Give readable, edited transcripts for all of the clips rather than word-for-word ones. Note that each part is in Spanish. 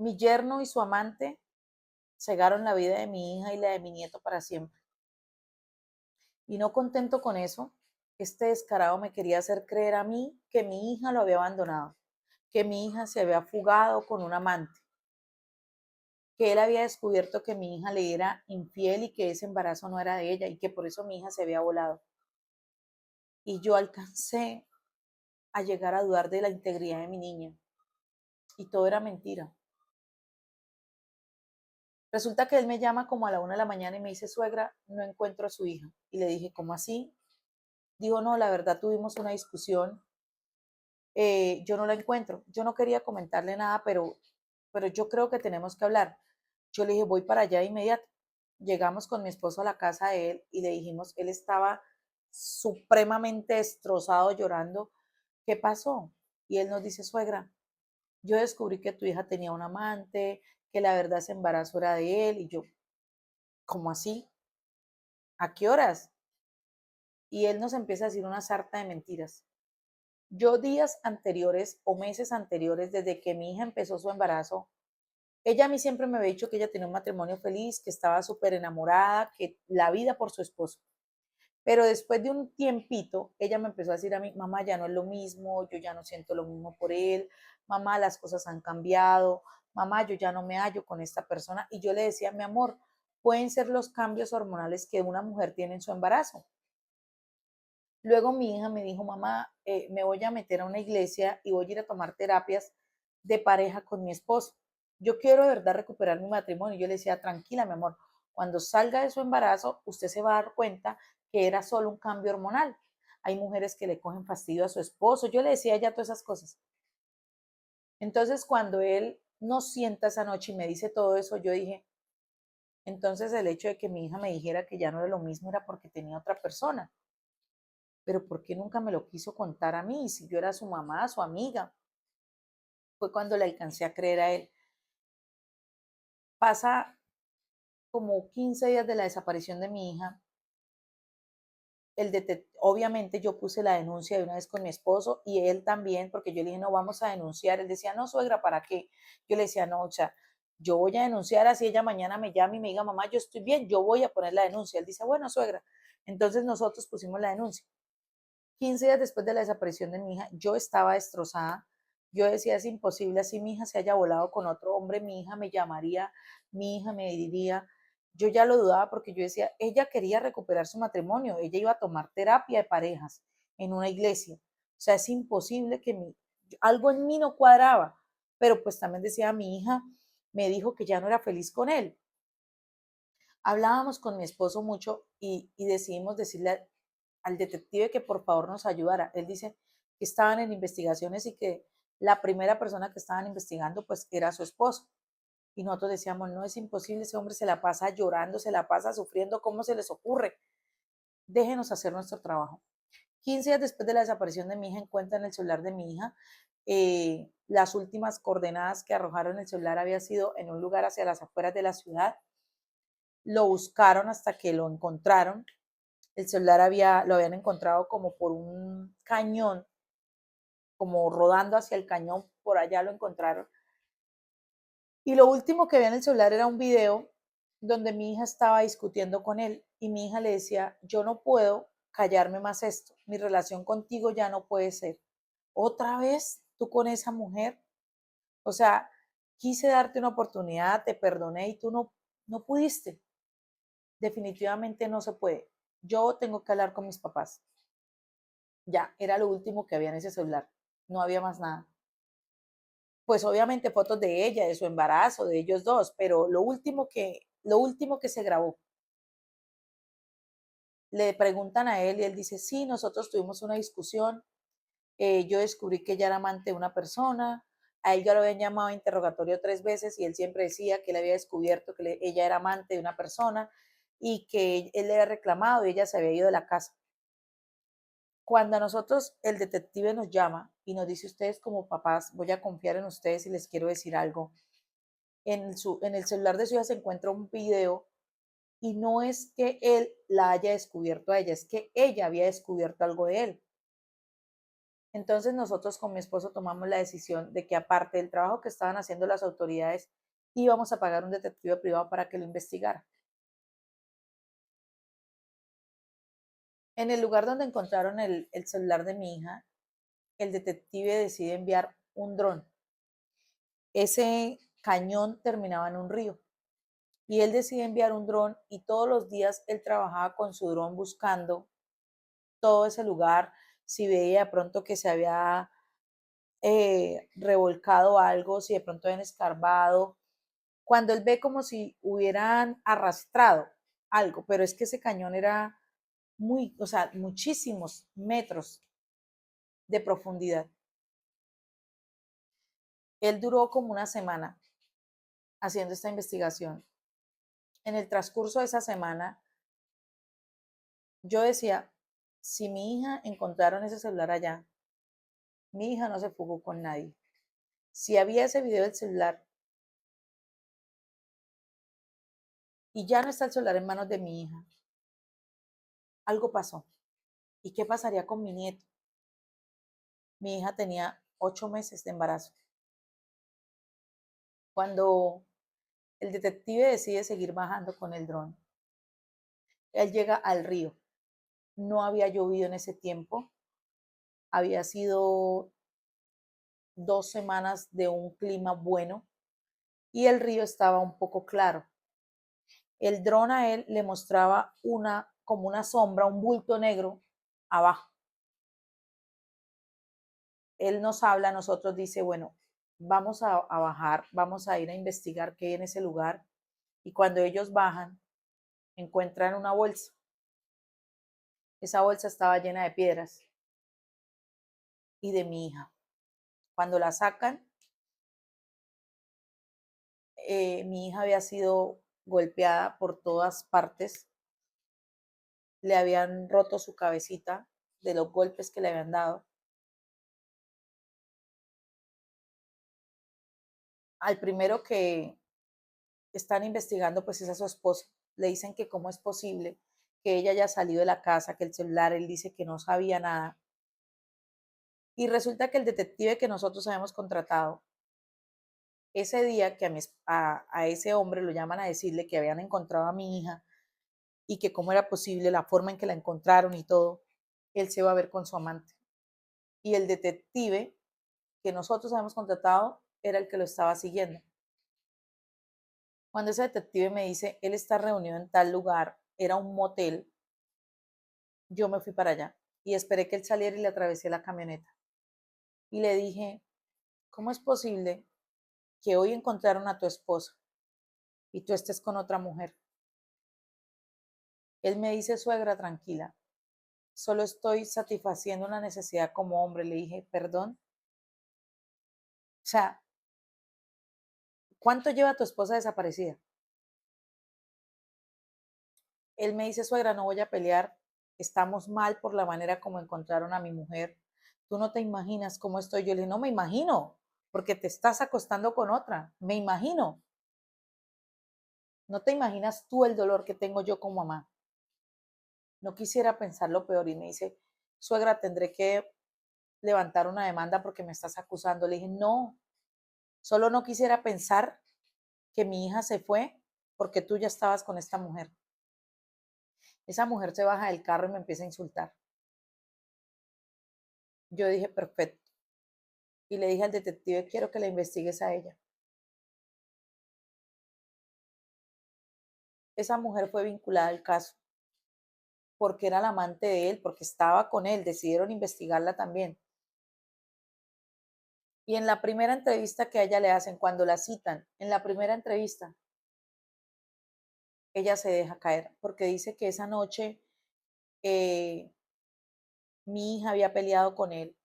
Mi yerno y su amante cegaron la vida de mi hija y la de mi nieto para siempre. Y no contento con eso, este descarado me quería hacer creer a mí que mi hija lo había abandonado, que mi hija se había fugado con un amante, que él había descubierto que mi hija le era infiel y que ese embarazo no era de ella y que por eso mi hija se había volado. Y yo alcancé a llegar a dudar de la integridad de mi niña y todo era mentira. Resulta que él me llama como a la 1 de la mañana y me dice, suegra, no encuentro a su hija. Y le dije, ¿cómo así? Dijo, no, la verdad tuvimos una discusión, yo no la encuentro. Yo no quería comentarle nada, pero yo creo que tenemos que hablar. Yo le dije, voy para allá de inmediato. Llegamos con mi esposo a la casa de él y le dijimos, él estaba supremamente destrozado, llorando. ¿Qué pasó? Y él nos dice, suegra, yo descubrí que tu hija tenía un amante, que la verdad ese embarazo era de él. Y yo, ¿cómo así? ¿A qué horas? Y él nos empieza a decir una sarta de mentiras. Yo días anteriores o meses anteriores, desde que mi hija empezó su embarazo, ella a mí siempre me había dicho que ella tenía un matrimonio feliz, que estaba súper enamorada, que la vida por su esposo. Pero después de un tiempito, ella me empezó a decir a mí, mamá, ya no es lo mismo, yo ya no siento lo mismo por él, mamá, las cosas han cambiado, mamá, yo ya no me hallo con esta persona. Y yo le decía, mi amor, pueden ser los cambios hormonales que una mujer tiene en su embarazo. Luego mi hija me dijo, mamá, me voy a meter a una iglesia y voy a ir a tomar terapias de pareja con mi esposo. Yo quiero de verdad recuperar mi matrimonio. Yo le decía, tranquila, mi amor, cuando salga de su embarazo, usted se va a dar cuenta que era solo un cambio hormonal. Hay mujeres que le cogen fastidio a su esposo. Yo le decía ya todas esas cosas. Entonces, cuando él nos sienta esa noche y me dice todo eso, yo dije, entonces el hecho de que mi hija me dijera que ya no era lo mismo era porque tenía otra persona. Pero ¿por qué nunca me lo quiso contar a mí? Si yo era su mamá, su amiga. Fue cuando le alcancé a creer a él. Pasa como 15 días de la desaparición de mi hija. Obviamente yo puse la denuncia de una vez con mi esposo y él también, porque yo le dije, no, vamos a denunciar. Él decía, no, suegra, ¿para qué? Yo le decía, no, o sea, yo voy a denunciar así ella mañana me llame y me diga, mamá, yo estoy bien, yo voy a poner la denuncia. Él dice, bueno, suegra. Entonces nosotros pusimos la denuncia. 15 días después de la desaparición de mi hija, yo estaba destrozada. Yo decía, es imposible, así mi hija se haya volado con otro hombre, mi hija me llamaría, mi hija me diría. Yo ya lo dudaba porque yo decía, ella quería recuperar su matrimonio, ella iba a tomar terapia de parejas en una iglesia. O sea, es imposible que algo en mí no cuadraba. Pero pues también decía, mi hija me dijo que ya no era feliz con él. Hablábamos con mi esposo mucho y decidimos decirle al detective que por favor nos ayudara. Él dice que estaban en investigaciones y que la primera persona que estaban investigando pues era su esposo. Y nosotros decíamos, no es imposible, ese hombre se la pasa llorando, se la pasa sufriendo, ¿cómo se les ocurre? Déjenos hacer nuestro trabajo. 15 días después de la desaparición de mi hija, encuentran el celular de mi hija. Las últimas coordenadas que arrojaron el celular había sido en un lugar hacia las afueras de la ciudad. Lo buscaron hasta que lo encontraron. El celular lo habían encontrado como por un cañón, como rodando hacia el cañón, por allá lo encontraron. Y lo último que había en el celular era un video donde mi hija estaba discutiendo con él y mi hija le decía, yo no puedo callarme más esto, mi relación contigo ya no puede ser. Otra vez tú con esa mujer, o sea, quise darte una oportunidad, te perdoné y tú no pudiste. Definitivamente no se puede. Yo tengo que hablar con mis papás. Ya, era lo último que había en ese celular. No había más nada. Pues obviamente fotos de ella, de su embarazo, de ellos dos, pero lo último que se grabó. Le preguntan a él y él dice, sí, nosotros tuvimos una discusión, yo descubrí que ella era amante de una persona, a él ya lo habían llamado a interrogatorio 3 veces y él siempre decía que él había descubierto que ella era amante de una persona y que él le había reclamado y ella se había ido de la casa. Cuando a nosotros el detective nos llama y nos dice, ustedes como papás, voy a confiar en ustedes y les quiero decir algo, en el celular de su hija se encuentra un video y no es que él la haya descubierto a ella, es que ella había descubierto algo de él. Entonces nosotros con mi esposo tomamos la decisión de que aparte del trabajo que estaban haciendo las autoridades, íbamos a pagar un detective privado para que lo investigara. En el lugar donde encontraron el celular de mi hija, el detective decide enviar un dron. Ese cañón terminaba en un río y él decide enviar un dron y todos los días él trabajaba con su dron buscando todo ese lugar, si veía de pronto que se había revolcado algo, si de pronto habían escarbado, cuando él ve como si hubieran arrastrado algo, pero es que ese cañón era muy, o sea, muchísimos metros de profundidad. Él duró como una semana haciendo esta investigación. En el transcurso de esa semana, yo decía, si mi hija encontraron ese celular allá, mi hija no se fugó con nadie. Si había ese video del celular y ya no está el celular en manos de mi hija, algo pasó. ¿Y qué pasaría con mi nieto? Mi hija tenía 8 meses de embarazo. Cuando el detective decide seguir bajando con el dron, él llega al río. No había llovido en ese tiempo. Había sido 2 semanas de un clima bueno y el río estaba un poco claro. El dron a él le mostraba como una sombra, un bulto negro abajo. Él nos habla a nosotros, dice, bueno, vamos a bajar, vamos a ir a investigar qué hay en ese lugar. Y cuando ellos bajan, encuentran una bolsa. Esa bolsa estaba llena de piedras y de mi hija. Cuando la sacan, mi hija había sido golpeada por todas partes, le habían roto su cabecita de los golpes que le habían dado. Al primero que están investigando, pues es a su esposo. Le dicen que cómo es posible que ella haya salido de la casa, que el celular, él dice que no sabía nada. Y resulta que el detective que nosotros habíamos contratado, ese día que a ese hombre lo llaman a decirle que habían encontrado a mi hija y que cómo era posible, la forma en que la encontraron y todo, él se va a ver con su amante. Y el detective que nosotros habíamos contratado era el que lo estaba siguiendo. Cuando ese detective me dice, él está reunido en tal lugar, era un motel, yo me fui para allá y esperé que él saliera y le atravesé la camioneta. Y le dije, ¿cómo es posible que hoy encontraron a tu esposa y tú estés con otra mujer? Él me dice, suegra, tranquila, solo estoy satisfaciendo una necesidad como hombre. Le dije, perdón. O sea, ¿cuánto lleva tu esposa desaparecida? Él me dice, suegra, no voy a pelear, estamos mal por la manera como encontraron a mi mujer. Tú no te imaginas cómo estoy. Yo le dije, no me imagino, porque te estás acostando con otra. Me imagino. No te imaginas tú el dolor que tengo yo como mamá. No quisiera pensar lo peor. Y me dice, suegra, tendré que levantar una demanda porque me estás acusando. Le dije, no, solo no quisiera pensar que mi hija se fue porque tú ya estabas con esta mujer. Esa mujer se baja del carro y me empieza a insultar. Yo dije, perfecto. Y le dije al detective, quiero que la investigues a ella. Esa mujer fue vinculada al caso porque era la amante de él, porque estaba con él, decidieron investigarla también. Y en la primera entrevista que a ella le hacen, cuando la citan, en la primera entrevista, ella se deja caer porque dice que esa noche eh, mi hija había peleado con él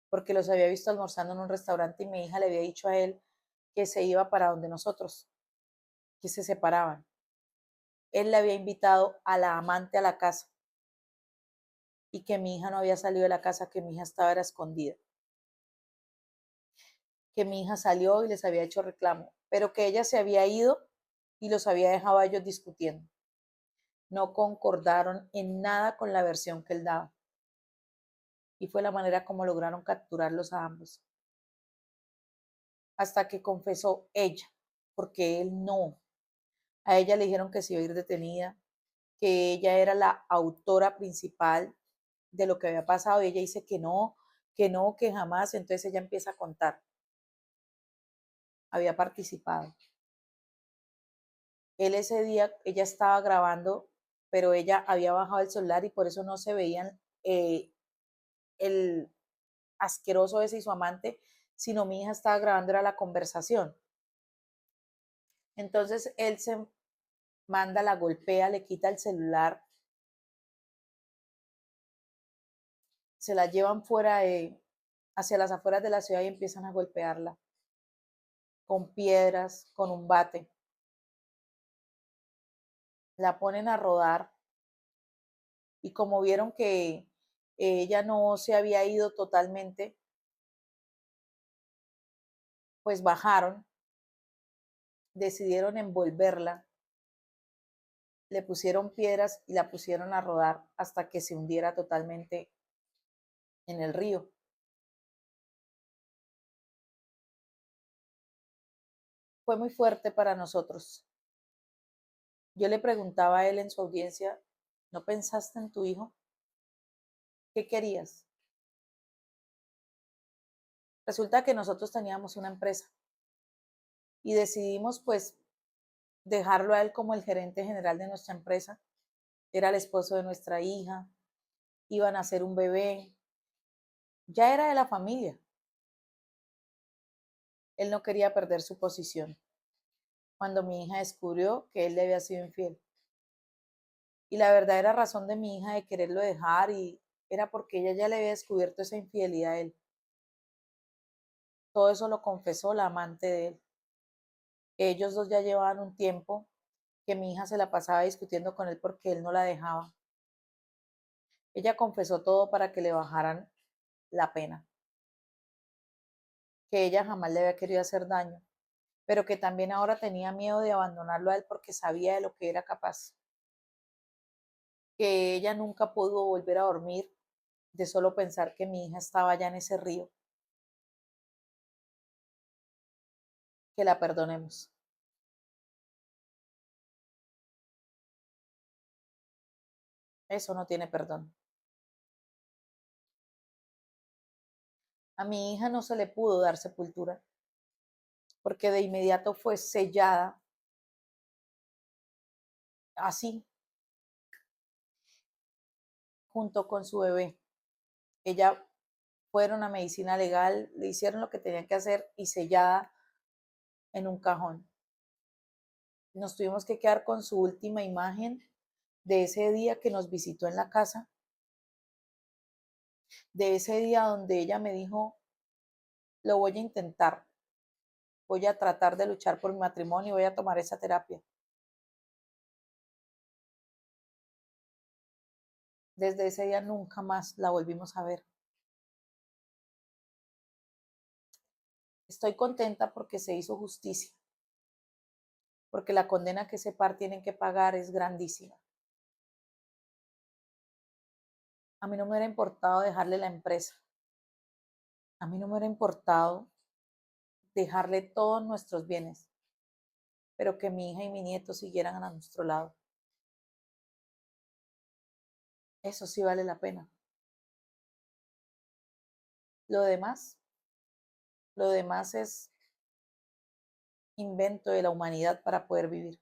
porque los había visto almorzando en un restaurante y mi hija le había dicho a él que se iba para donde nosotros, que se separaban. Él le había invitado a la amante a la casa y que mi hija no había salido de la casa, que mi hija estaba era escondida, que mi hija salió y les había hecho reclamo, pero que ella se había ido y los había dejado a ellos discutiendo. No concordaron en nada con la versión que él daba. y fue la manera como lograron capturarlos a ambos. Hasta que confesó ella, porque él no. A ella le dijeron que se iba a ir detenida, que ella era la autora principal de lo que había pasado y ella dice que no, que no, que jamás. Entonces ella empieza a contar. Había participado. Él ese día, ella estaba grabando, pero ella había bajado el celular y por eso no se veían el asqueroso ese y su amante, sino mi hija estaba grabando era la conversación. Entonces él se manda, la golpea, le quita el celular, se la llevan hacia las afueras de la ciudad y empiezan a golpearla con piedras, con un bate. La ponen a rodar y como vieron que ella no se había ido totalmente, pues bajaron, decidieron envolverla, le pusieron piedras y la pusieron a rodar hasta que se hundiera totalmente en el río. Fue muy fuerte para nosotros. Yo le preguntaba a él en su audiencia, ¿no pensaste en tu hijo? ¿Qué querías? Resulta que nosotros teníamos una empresa y decidimos pues dejarlo a él como el gerente general de nuestra empresa. Era el esposo de nuestra hija, iban a hacer un bebé, ya era de la familia. Él no quería perder su posición. Cuando mi hija descubrió que él le había sido infiel. Y la verdadera razón de mi hija de quererlo dejar era porque ella ya le había descubierto esa infidelidad a él. Todo eso lo confesó la amante de él. Ellos dos ya llevaban un tiempo que mi hija se la pasaba discutiendo con él porque él no la dejaba. Ella confesó todo para que le bajaran la pena, que ella jamás le había querido hacer daño, pero que también ahora tenía miedo de abandonarlo a él porque sabía de lo que era capaz, que ella nunca pudo volver a dormir de solo pensar que mi hija estaba ya en ese río, que la perdonemos. Eso no tiene perdón. A mi hija no se le pudo dar sepultura porque de inmediato fue sellada así, junto con su bebé. Ella fueron a medicina legal, le hicieron lo que tenían que hacer y sellada en un cajón. Nos tuvimos que quedar con su última imagen de ese día que nos visitó en la casa, de ese día donde ella me dijo, lo voy a intentar, voy a tratar de luchar por mi matrimonio y voy a tomar esa terapia. Desde ese día nunca más la volvimos a ver. Estoy contenta porque se hizo justicia, porque la condena que ese par tienen que pagar es grandísima. A mí no me hubiera importado dejarle la empresa, a mí no me hubiera importado dejarle todos nuestros bienes, pero que mi hija y mi nieto siguieran a nuestro lado. Eso sí vale la pena. Lo demás, lo demás es invento de la humanidad para poder vivir.